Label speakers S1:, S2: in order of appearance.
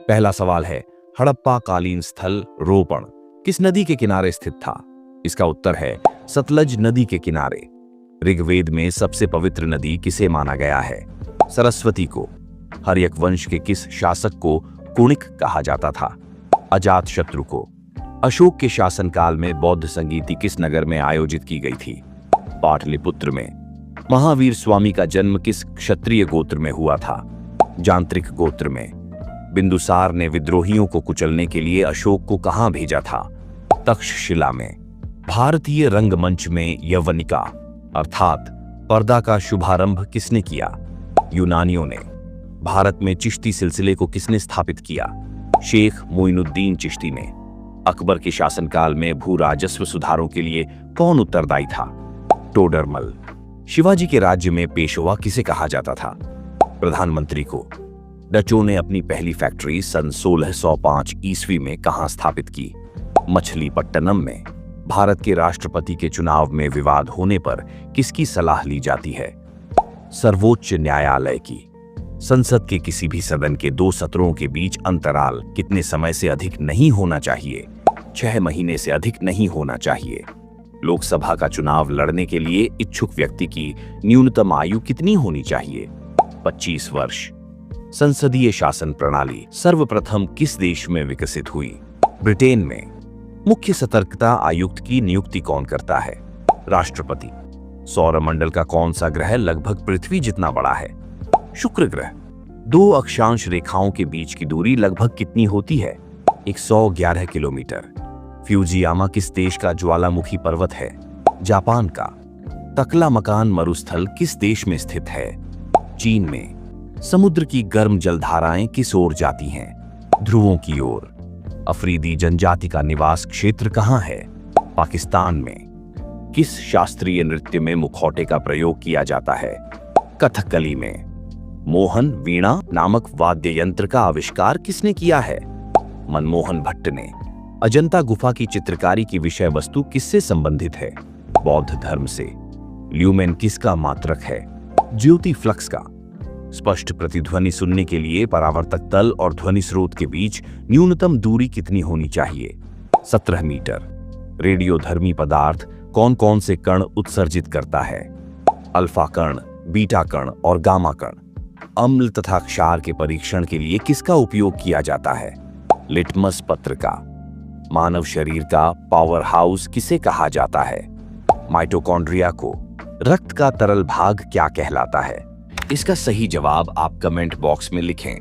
S1: पहला सवाल है, हड़प्पा कालीन स्थल रोपण किस नदी के किनारे स्थित था? इसका उत्तर है सतलज नदी के किनारे। ऋग्वेद में सबसे पवित्र नदी किसे माना गया है? सरस्वती को। हर्यक वंश के किस शासक को कुणिक कहा जाता था? अजातशत्रु को। अशोक के शासनकाल में बौद्ध संगीति किस नगर में आयोजित की गई थी? पाटलिपुत्र में। महावीर स्वामी का जन्म किस क्षत्रिय गोत्र में हुआ था? जांत्रिक गोत्र में। बिंदुसार ने विद्रोहियों को कुचलने के लिए अशोक को कहां भेजा था? तक्षशिला में। भारतीय रंगमंच में यवनिका अर्थात पर्दा का शुभारंभ किसने किया? यूनानियों ने। भारत में चिश्ती सिलसिले को किसने स्थापित किया? शेख मोइनुद्दीन चिश्ती ने। अकबर के शासनकाल में भू राजस्व सुधारों के लिए कौन उत्तरदायी था? टोडरमल। शिवाजी के राज्य में पेशवा किसे कहा जाता था? प्रधानमंत्री को। डचों ने अपनी पहली फैक्ट्री सन 1605 ईस्वी में कहां स्थापित की? मछलीपट्टनम में। भारत के राष्ट्रपति के चुनाव में विवाद होने पर किसकी सलाह ली जाती है? सर्वोच्च न्यायालय की। संसद के किसी भी सदन के 2 सत्रों के बीच अंतराल कितने समय से अधिक नहीं होना चाहिए? 6 महीने से अधिक नहीं होना चाहिए। लोकसभा का चुनाव लड़ने के लिए इच्छुक व्यक्ति की न्यूनतम आयु कितनी होनी चाहिए? 25 वर्ष। संसदीय शासन प्रणाली सर्वप्रथम किस देश में विकसित हुई? ब्रिटेन में। मुख्य सतर्कता आयुक्त की नियुक्ति कौन करता है? राष्ट्रपति। सौरमंडल का कौन सा ग्रह लगभग पृथ्वी जितना बड़ा है? शुक्र ग्रह। 2 अक्षांश रेखाओं के बीच की दूरी लगभग कितनी होती है? 111 किलोमीटर। फ्यूजियामा किस देश का ज्वालामुखी पर्वत है? जापान का। तकलामकान मरुस्थल किस देश में स्थित है? चीन में। समुद्र की गर्म जलधाराएं किस ओर जाती हैं? ध्रुवों की ओर। अफरीदी जनजाति का निवास क्षेत्र कहां है? पाकिस्तान में। किस शास्त्रीय नृत्य में मुखौटे का प्रयोग किया जाता है? कथकली में। मोहन वीणा नामक वाद्य यंत्र का आविष्कार किसने किया है? मनमोहन भट्ट ने। अजंता गुफा की चित्रकारी की विषय वस्तु किससे संबंधित है? बौद्ध धर्म से। ल्यूमेन किसका मात्रक है? ज्योति फ्लक्स का। स्पष्ट प्रतिध्वनि सुनने के लिए परावर्तक तल और ध्वनि स्रोत के बीच न्यूनतम दूरी कितनी होनी चाहिए? 17 मीटर। रेडियोधर्मी पदार्थ कौन कौन से कण उत्सर्जित करता है? अल्फा कण, बीटा कण और गामा कण। अम्ल तथा क्षार के परीक्षण के लिए किसका उपयोग किया जाता है? लिटमस पत्र का। मानव शरीर का पावर हाउस किसे कहा जाता है? माइटोकॉन्ड्रिया को। रक्त का तरल भाग क्या कहलाता है? इसका सही जवाब आप कमेंट बॉक्स में लिखें।